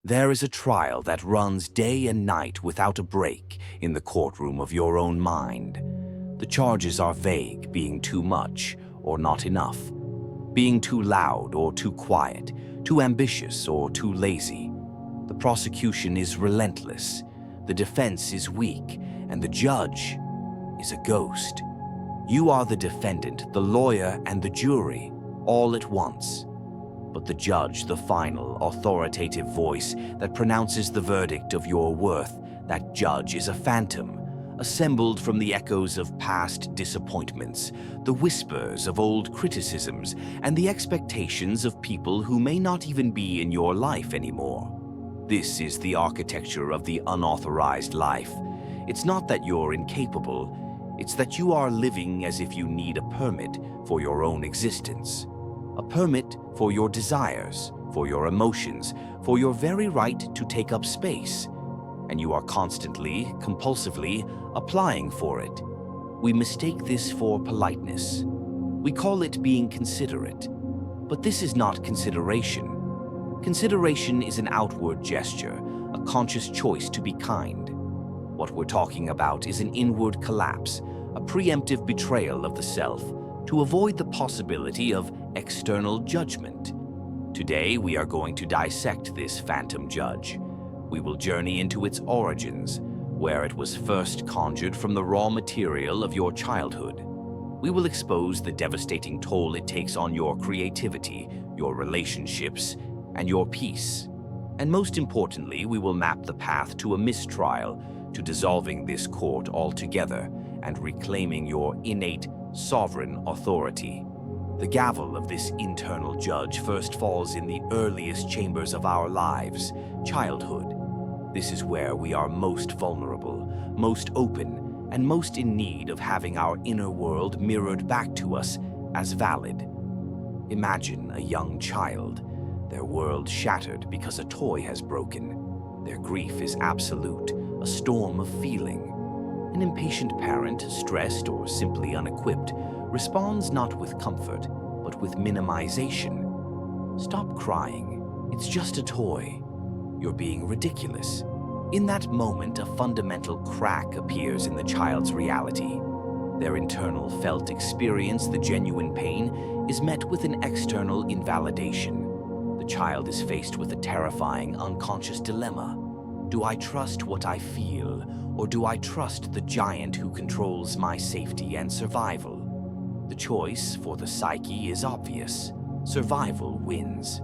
There is a trial that runs day and night without a break in the courtroom of your own mind. The charges are vague, being too much or not enough, being too loud or too quiet, too ambitious or too lazy. The prosecution is relentless, the defense is weak, and the judge is a ghost. You are the defendant, the lawyer, and the jury, all at once. But the judge, the final, authoritative voice that pronounces the verdict of your worth, that judge is a phantom, assembled from the echoes of past disappointments, the whispers of old criticisms, and the expectations of people who may not even be in your life anymore. This is the architecture of the unauthorized life. It's not that you're incapable, it's that you are living as if you need a permit for your own existence. A permit for your desires, for your emotions, for your very right to take up space. And you are constantly, compulsively applying for it. We mistake this for politeness. We call it being considerate. But this is not consideration. Consideration is an outward gesture, a conscious choice to be kind. What we're talking about is an inward collapse, a preemptive betrayal of the self, to avoid the possibility of external judgment. Today, we are going to dissect this phantom judge. We will journey into its origins, where it was first conjured from the raw material of your childhood. We will expose the devastating toll it takes on your creativity, your relationships, and your peace. And most importantly, we will map the path to a mistrial, to dissolving this court altogether and reclaiming your innate sovereign authority. The gavel of this internal judge first falls in the earliest chambers of our lives, childhood. This is where we are most vulnerable, most open, and most in need of having our inner world mirrored back to us as valid. Imagine a young child, their world shattered because a toy has broken. Their grief is absolute, a storm of feeling. An impatient parent, stressed or simply unequipped, responds not with comfort, but with minimization. Stop crying. It's just a toy. You're being ridiculous. In that moment, a fundamental crack appears in the child's reality. Their internal felt experience, the genuine pain, is met with an external invalidation. The child is faced with a terrifying, unconscious dilemma. Do I trust what I feel, or do I trust the giant who controls my safety and survival? The choice for the psyche is obvious. Survival wins.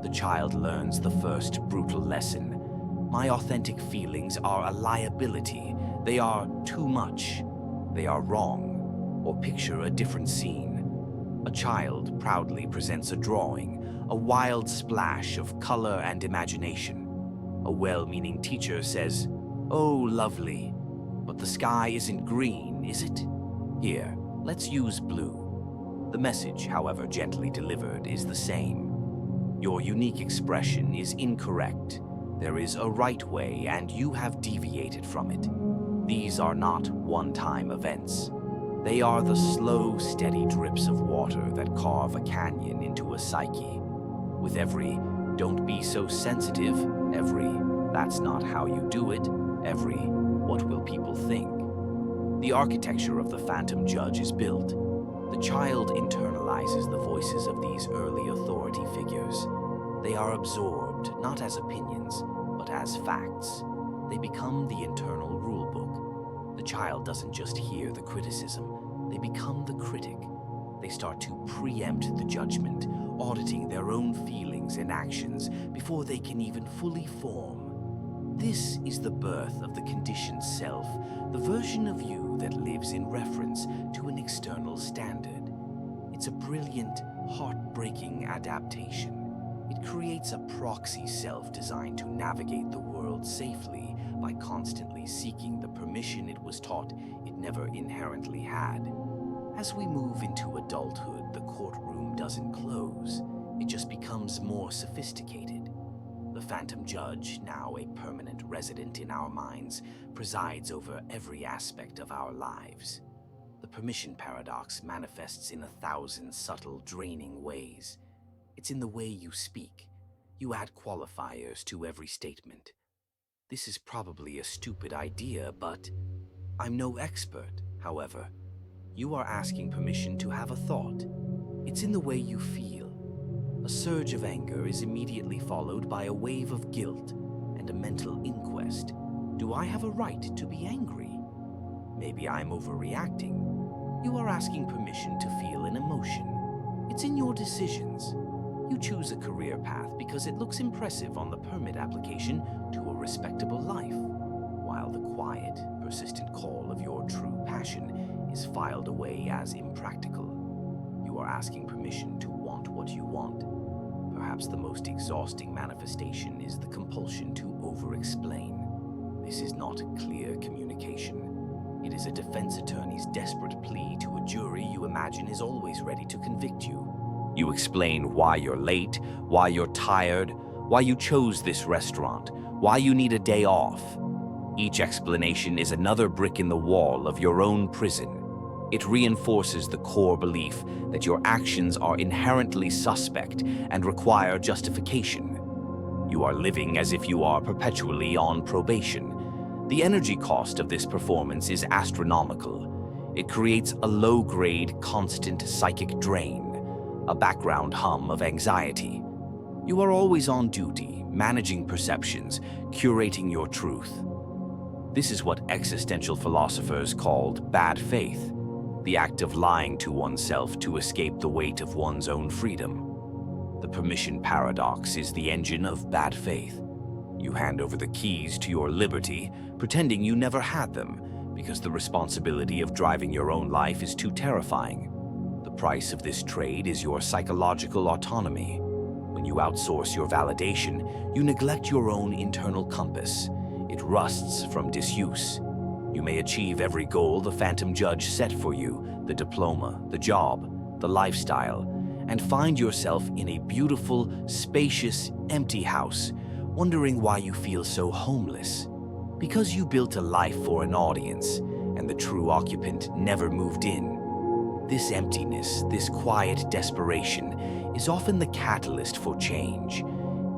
The child learns the first brutal lesson. My authentic feelings are a liability. They are too much. They are wrong. Or picture a different scene. A child proudly presents a drawing, a wild splash of color and imagination. A well-meaning teacher says, "Oh, lovely, but the sky isn't green, is it? Here, let's use blue." The message, however gently delivered, is the same. Your unique expression is incorrect. There is a right way, and you have deviated from it. These are not one-time events. They are the slow, steady drips of water that carve a canyon into a psyche. With every "don't be so sensitive," every "that's not how you do it," every "what will people think?" The architecture of the phantom judge is built. The child internalizes the voices of these early authority figures. They are absorbed not as opinions, but as facts. They become the internal rulebook. The child doesn't just hear the criticism, they become the critic. They start to preempt the judgment, auditing their own feelings and actions before they can even fully form. This is the birth of the conditioned self, the version of you that lives in reference to an external standard. It's a brilliant, heartbreaking adaptation. It creates a proxy self designed to navigate the world safely by constantly seeking the permission it was taught it never inherently had. As we move into adulthood, the courtroom doesn't close. It just becomes more sophisticated. The phantom judge, now a permanent resident in our minds, presides over every aspect of our lives. The permission paradox manifests in 1,000 subtle, draining ways. It's in the way you speak, You add qualifiers to every statement. This is probably a stupid idea, but I'm no expert, however. You are asking permission to have a thought. It's in the way you feel. A surge of anger is immediately followed by a wave of guilt and a mental inquest. Do I have a right to be angry? Maybe I'm overreacting. You are asking permission to feel an emotion. It's in your decisions. You choose a career path because it looks impressive on the permit application to a respectable life, while the quiet, persistent call of your true passion is filed away as impractical. You are asking permission to want what you want. Perhaps the most exhausting manifestation is the compulsion to over-explain. This is not clear communication. It is a defense attorney's desperate plea to a jury you imagine is always ready to convict you. You explain why you're late, why you're tired, why you chose this restaurant, why you need a day off. Each explanation is another brick in the wall of your own prison. It reinforces the core belief that your actions are inherently suspect and require justification. You are living as if you are perpetually on probation. The energy cost of this performance is astronomical. It creates a low-grade, constant psychic drain, a background hum of anxiety. You are always on duty, managing perceptions, curating your truth. This is what existential philosophers called bad faith, the act of lying to oneself to escape the weight of one's own freedom. The permission paradox is the engine of bad faith. You hand over the keys to your liberty, pretending you never had them, because the responsibility of driving your own life is too terrifying. The price of this trade is your psychological autonomy. When you outsource your validation, you neglect your own internal compass. It rusts from disuse. You may achieve every goal the phantom judge set for you, the diploma, the job, the lifestyle, and find yourself in a beautiful, spacious, empty house, wondering why you feel so homeless. Because you built a life for an audience, and the true occupant never moved in. This emptiness, this quiet desperation, is often the catalyst for change.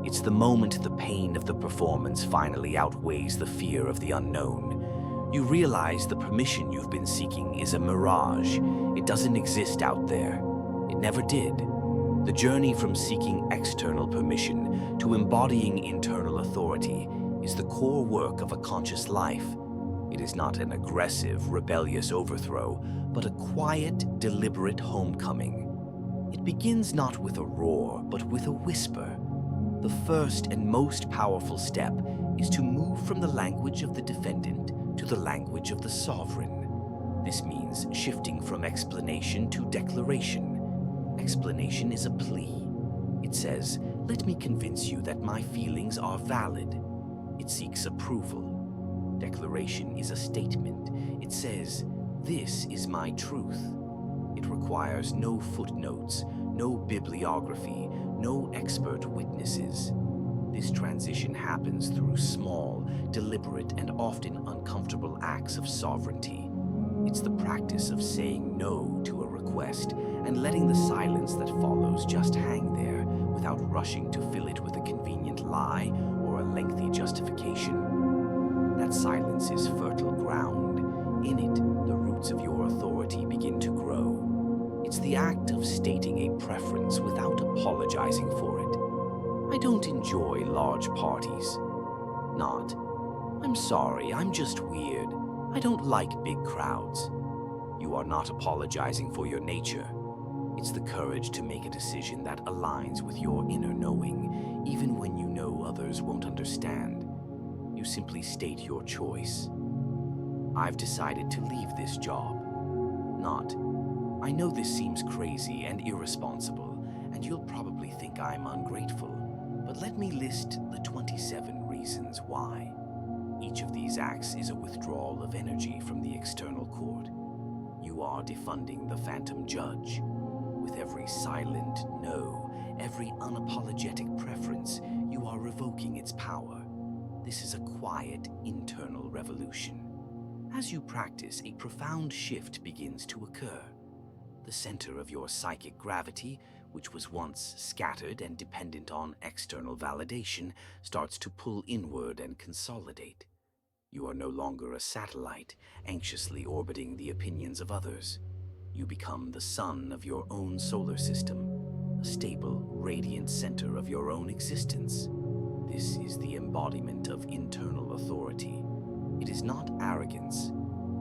It's the moment the pain of the performance finally outweighs the fear of the unknown. You realize the permission you've been seeking is a mirage. It doesn't exist out there. It never did. The journey from seeking external permission to embodying internal authority is the core work of a conscious life. It is not an aggressive, rebellious overthrow, but a quiet, deliberate homecoming. It begins not with a roar, but with a whisper. The first and most powerful step is to move from the language of the defendant to the language of the sovereign. This means shifting from explanation to declaration. Explanation is a plea. It says, "Let me convince you that my feelings are valid." It seeks approval. Declaration is a statement. It says, "This is my truth." It requires no footnotes, no bibliography, no expert witnesses. This transition happens through small, deliberate, and often uncomfortable acts of sovereignty. It's the practice of saying no to a request and letting the silence that follows just hang there without rushing to fill it with a convenient lie or a lengthy justification. That silence is fertile ground. In it, the roots of your authority begin to grow. It's the act of stating a preference without apologizing for it. I don't enjoy large parties. Not, "I'm sorry, I'm just weird. I don't like big crowds." You are not apologizing for your nature. It's the courage to make a decision that aligns with your inner knowing, even when you know others won't understand. You simply state your choice. "I've decided to leave this job." Not, "I know this seems crazy and irresponsible, and you'll probably think I'm ungrateful, but let me list the 27 reasons why." Each of these acts is a withdrawal of energy from the external court. You are defunding the phantom judge. With every silent no, every unapologetic preference, you are revoking its power. This is a quiet, internal revolution. As you practice, a profound shift begins to occur. The center of your psychic gravity, which was once scattered and dependent on external validation, starts to pull inward and consolidate. You are no longer a satellite, anxiously orbiting the opinions of others. You become the sun of your own solar system, a stable, radiant center of your own existence. This is the embodiment of internal authority. It is not arrogance.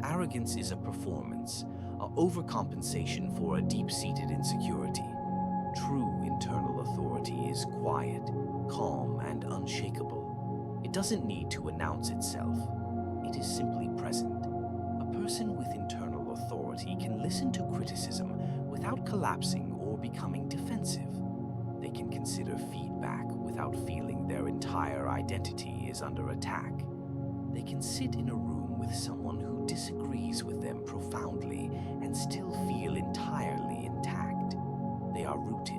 Arrogance is a performance, an overcompensation for a deep-seated insecurity. True internal authority is quiet, calm, and unshakable. It doesn't need to announce itself. It is simply present. A person with internal authority can listen to criticism without collapsing or becoming defensive. They can consider feedback without feeling their entire identity is under attack. They can sit in a room with someone who disagrees with them profoundly and still feel entirely intact. They are rooted.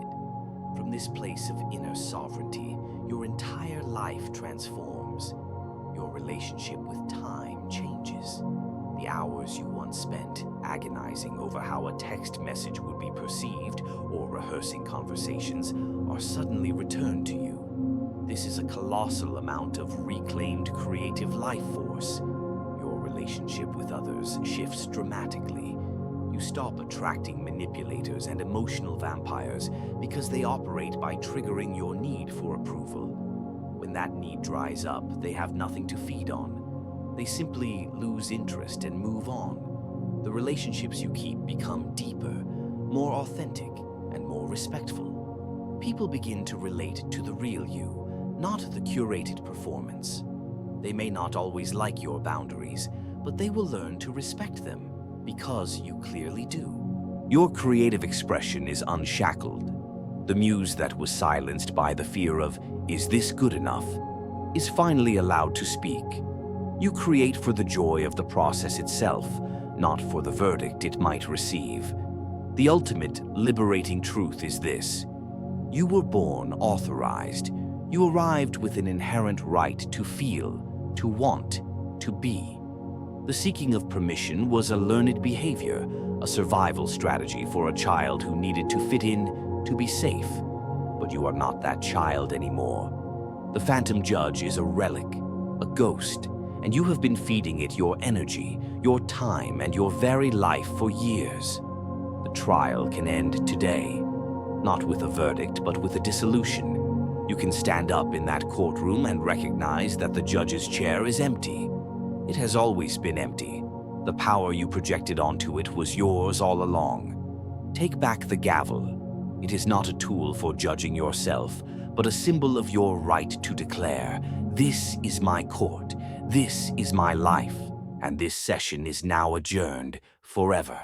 From this place of inner sovereignty, your entire life transforms. Your relationship with time changes. The hours you once spent agonizing over how a text message would be perceived or rehearsing conversations are suddenly returned to you. This is a colossal amount of reclaimed creative life force. Your relationship with others shifts dramatically. You stop attracting manipulators and emotional vampires because they operate by triggering your need for approval. When that need dries up, they have nothing to feed on. They simply lose interest and move on. The relationships you keep become deeper, more authentic, and more respectful. People begin to relate to the real you, not the curated performance. They may not always like your boundaries, but they will learn to respect them because you clearly do. Your creative expression is unshackled. The muse that was silenced by the fear of, "Is this good enough?" is finally allowed to speak. You create for the joy of the process itself, not for the verdict it might receive. The ultimate liberating truth is this: you were born authorized. You arrived with an inherent right to feel, to want, to be. The seeking of permission was a learned behavior, a survival strategy for a child who needed to fit in, to be safe. But you are not that child anymore. The phantom judge is a relic, a ghost, and you have been feeding it your energy, your time, and your very life for years. The trial can end today, not with a verdict, but with a dissolution. You can stand up in that courtroom and recognize that the judge's chair is empty. It has always been empty. The power you projected onto it was yours all along. Take back the gavel. It is not a tool for judging yourself, but a symbol of your right to declare, "This is my court, this is my life," and this session is now adjourned forever.